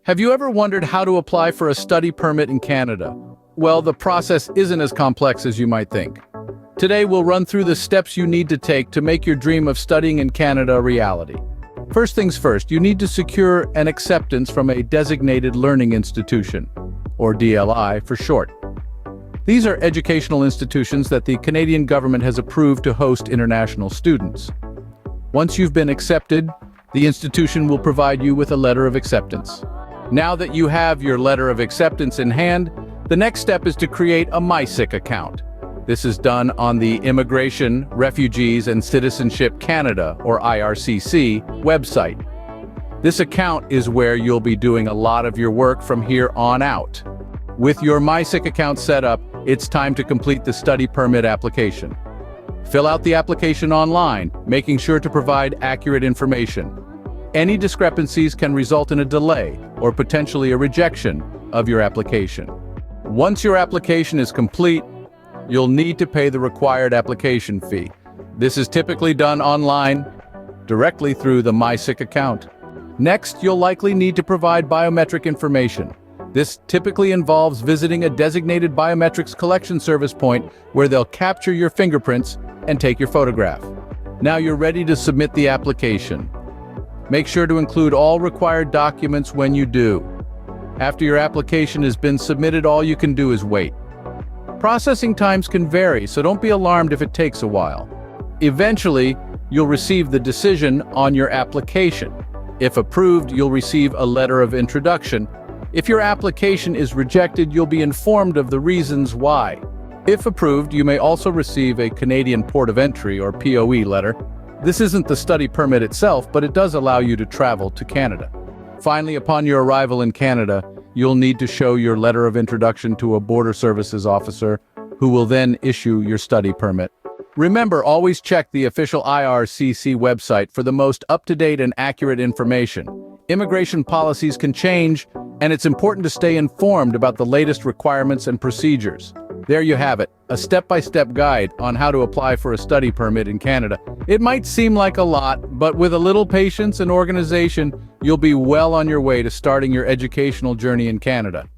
Have you ever wondered how to apply for a study permit in Canada? Well, the process isn't as complex as you might think. Today, we'll run through the steps you need to take to make your dream of studying in Canada a reality. First things first, you need to secure an acceptance from a designated learning institution, or DLI for short. These are educational institutions that the Canadian government has approved to host international students. Once you've been accepted, the institution will provide you with a letter of acceptance. Now that you have your letter of acceptance in hand, the next step is to create a MySIC account. This is done on the Immigration, Refugees and Citizenship Canada, or IRCC, website. This account is where you'll be doing a lot of your work from here on out. With your MySIC account set up, it's time to complete the study permit application. Fill out the application online, making sure to provide accurate information. Any discrepancies can result in a delay or potentially a rejection of your application. Once your application is complete, you'll need to pay the required application fee. This is typically done online, directly through the MySIC account. Next, you'll likely need to provide biometric information. This typically involves visiting a designated biometrics collection service point where they'll capture your fingerprints and take your photograph. Now you're ready to submit the application. Make sure to include all required documents when you do. After your application has been submitted, all you can do is wait. Processing times can vary, so don't be alarmed if it takes a while. Eventually, you'll receive the decision on your application. If approved, you'll receive a letter of introduction. If your application is rejected, you'll be informed of the reasons why. If approved, you may also receive a Canadian Port of Entry, or POE letter. This isn't the study permit itself, but it does allow you to travel to Canada. Finally, upon your arrival in Canada, you'll need to show your letter of introduction to a border services officer who will then issue your study permit. Remember, always check the official IRCC website for the most up-to-date and accurate information. Immigration policies can change, and it's important to stay informed about the latest requirements and procedures. There you have it, a step-by-step guide on how to apply for a study permit in Canada. It might seem like a lot, but with a little patience and organization, you'll be well on your way to starting your educational journey in Canada.